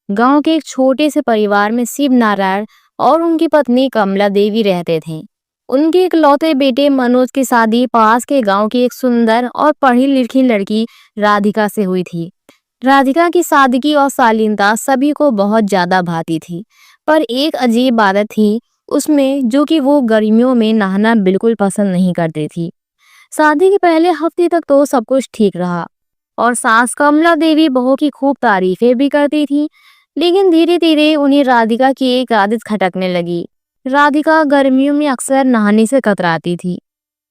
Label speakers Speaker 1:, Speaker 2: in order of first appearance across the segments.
Speaker 1: गांव के एक छोटे से परिवार में शिव नारायण और उनकी पत्नी कमला देवी रहते थे। उनके इकलौते बेटे मनोज की शादी पास के गांव की एक सुंदर और पढ़ी लिखी लड़की राधिका से हुई थी। राधिका की सादगी और शालीनता सभी को बहुत ज्यादा भाती थी, पर एक अजीब आदत थी उसमें, जो कि वो गर्मियों में नहाना बिल्कुल पसंद नहीं करती थी। शादी के पहले हफ्ते तक तो सब कुछ ठीक रहा और सास कमला देवी बहू की खूब तारीफें भी करती थी। लेकिन धीरे धीरे उन्हें राधिका की एक आदत खटकने लगी। राधिका गर्मियों में अक्सर नहाने से कतराती थी।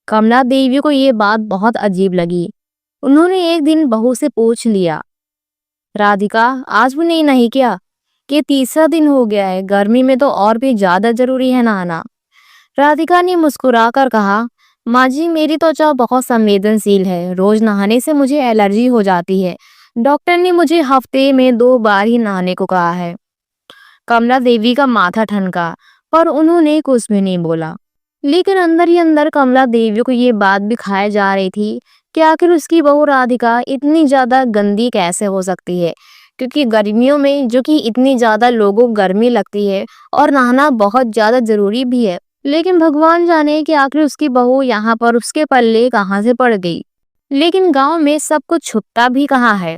Speaker 1: कमला देवी को ये बात बहुत अजीब लगी। उन्होंने एक दिन बहू से पूछ लिया, राधिका आज भी नहीं नही क्या? ये तीसरा दिन हो गया है, गर्मी में तो और भी ज्यादा जरूरी है नहाना। राधिका ने मुस्कुराकर कहा, माँ जी मेरी त्वचा बहुत संवेदनशील है, रोज नहाने से मुझे एलर्जी हो जाती है। डॉक्टर ने मुझे हफ्ते में 2 बार ही नहाने को कहा है। कमला देवी का माथा ठनका, पर उन्होंने कुछ भी नहीं बोला। लेकिन अंदर ही अंदर कमला देवी को ये बात भी खाए जा रही थी कि आखिर उसकी बहू राधिका इतनी ज्यादा गंदी कैसे हो सकती है, क्योंकि गर्मियों में जो कि इतनी ज्यादा लोगों को गर्मी लगती है और नहाना बहुत ज्यादा जरूरी भी है। लेकिन भगवान जाने कि आखिर उसकी बहू यहाँ पर उसके पल्ले कहाँ से पड़ गई। लेकिन गांव में सब कुछ छुपता भी कहाँ है।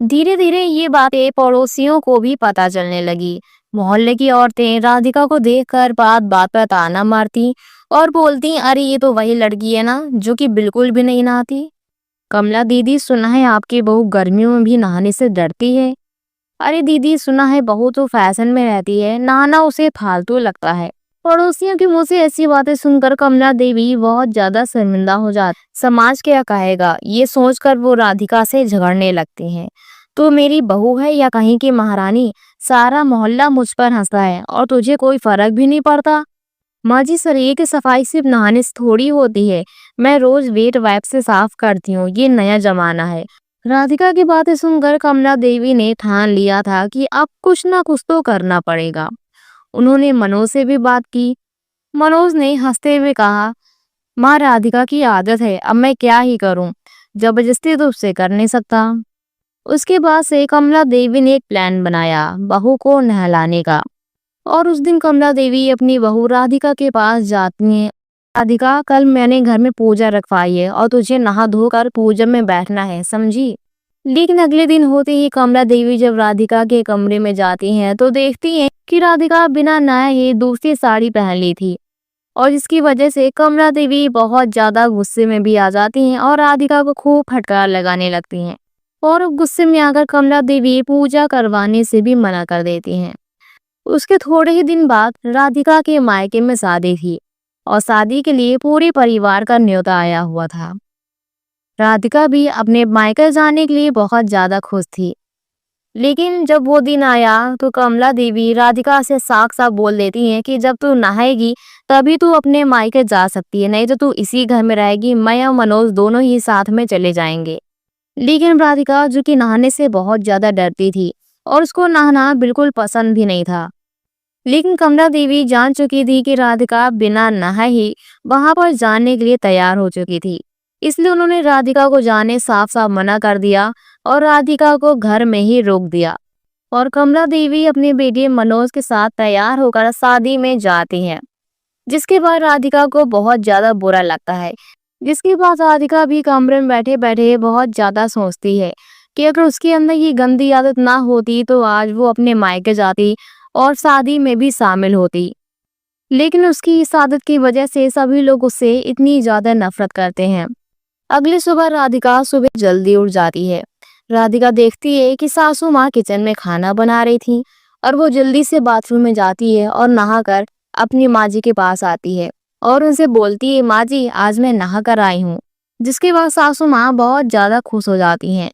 Speaker 1: धीरे धीरे ये बातें पड़ोसियों को भी पता चलने लगी। मोहल्ले की औरतें राधिका को देखकर बात बात पर ताना मारती और बोलती, अरे ये तो वही लड़की है ना जो कि बिल्कुल भी नहीं नहाती। कमला दीदी सुना है आपकी बहू गर्मियों में भी नहाने से डरती है। अरे दीदी सुना है बहू तो फैशन में रहती है, नहाना उसे फालतू लगता है। पड़ोसियों के मुंह से ऐसी बातें सुनकर कमला देवी बहुत ज्यादा शर्मिंदा हो जाती। समाज क्या कहेगा ये सोचकर वो राधिका से झगड़ने लगती हैं। तो मेरी बहू है या कहीं की महारानी, सारा मोहल्ला मुझ पर हंसता है और तुझे कोई फर्क भी नहीं पड़ता। माँ जी शरीर की सफाई सिर्फ नहाने से थोड़ी होती है, मैं रोज वेट वाइप से साफ करती हूँ, ये नया जमाना है। राधिका की बातें सुनकर कमला देवी ने ठान लिया था कि अब कुछ ना कुछ तो करना पड़ेगा। उन्होंने मनोज से भी बात की। मनोज ने हंसते हुए कहा, माँ राधिका की आदत है, अब मैं क्या ही करूं, जबरदस्ती तो उससे कर नहीं सकता। उसके बाद से कमला देवी ने एक प्लान बनाया बहू को नहलाने का। और उस दिन कमला देवी अपनी बहू राधिका के पास जाती है। राधिका कल मैंने घर में पूजा रखवाई है और तुझे नहा धोकर पूजा में बैठना है, समझी? लेकिन अगले दिन होते ही कमला देवी जब राधिका के कमरे में जाती हैं तो देखती हैं कि राधिका बिना नहाए ही दूसरी साड़ी पहन ली थी। और इसकी वजह से कमला देवी बहुत ज्यादा गुस्से में भी आ जाती हैं और राधिका को खूब फटकार लगाने लगती हैं। और गुस्से में आकर कमला देवी पूजा करवाने से भी मना कर देती हैं। उसके थोड़े ही दिन बाद राधिका के मायके में शादी थी और शादी के लिए पूरे परिवार का न्योता आया हुआ था। राधिका भी अपने मायके जाने के लिए बहुत ज्यादा खुश थी। लेकिन जब वो दिन आया तो कमला देवी राधिका से साफ साफ बोल देती हैं कि जब तू नहाएगी तभी तू अपने मायके जा सकती है, नहीं तो तू इसी घर में रहेगी, मैं और मनोज दोनों ही साथ में चले जाएंगे। लेकिन राधिका जो कि नहाने से बहुत ज्यादा डरती थी और उसको नहाना बिल्कुल पसंद भी नहीं था। लेकिन कमला देवी जान चुकी थी कि राधिका बिना नहाए ही वहां पर जाने के लिए तैयार हो चुकी थी, इसलिए उन्होंने राधिका को जाने साफ साफ मना कर दिया और राधिका को घर में ही रोक दिया। और कमला देवी अपने बेटे मनोज के साथ तैयार होकर शादी में जाती है, जिसके बाद राधिका को बहुत ज्यादा बुरा लगता है। जिसके बाद राधिका भी कमरे में बैठे बैठे बहुत ज्यादा सोचती है कि अगर उसके अंदर ये गंदी आदत ना होती तो आज वो अपने मायके जाती और शादी में भी शामिल होती। लेकिन उसकी इस आदत की वजह से सभी लोग उससे इतनी ज्यादा नफरत करते हैं। अगली सुबह राधिका सुबह जल्दी उठ जाती है। राधिका देखती है कि सासू माँ किचन में खाना बना रही थी और वो जल्दी से बाथरूम में जाती है और नहाकर अपनी माँ जी के पास आती है और उनसे बोलती है, माँ जी आज मैं नहा कर आई हूँ। जिसके बाद सासू माँ बहुत ज्यादा खुश हो जाती हैं।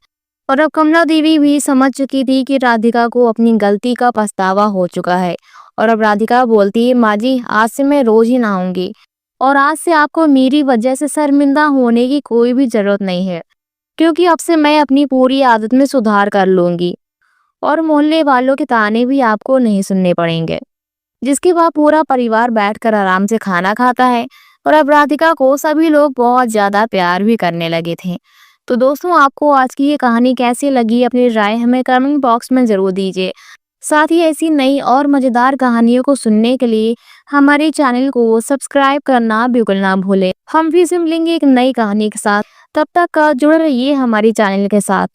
Speaker 1: और अब कमला देवी भी समझ चुकी थी कि राधिका को अपनी गलती का पछतावा हो चुका है। और अब राधिका बोलती है, माँ जी आज से मैं रोज ही नहाऊंगी और आज से आपको मेरी वजह से शर्मिंदा होने की कोई भी जरूरत नहीं है, क्योंकि अब से मैं अपनी पूरी आदत में सुधार कर लूंगी और मोहल्ले वालों के ताने भी आपको नहीं सुनने पड़ेंगे। जिसके बाद पूरा परिवार बैठकर आराम से खाना खाता है और अब राधिका को सभी लोग बहुत ज्यादा प्यार भी करने लगे थे। तो दोस्तों आपको आज की ये कहानी कैसी लगी, अपनी राय हमें कमेंट बॉक्स में जरूर दीजिए। साथ ही ऐसी नई और मजेदार कहानियों को सुनने के लिए हमारे चैनल को सब्सक्राइब करना बिल्कुल ना भूलें। हम फिर से मिलेंगे एक नई कहानी के साथ। तब तक जुड़े रहिए हमारे चैनल के साथ।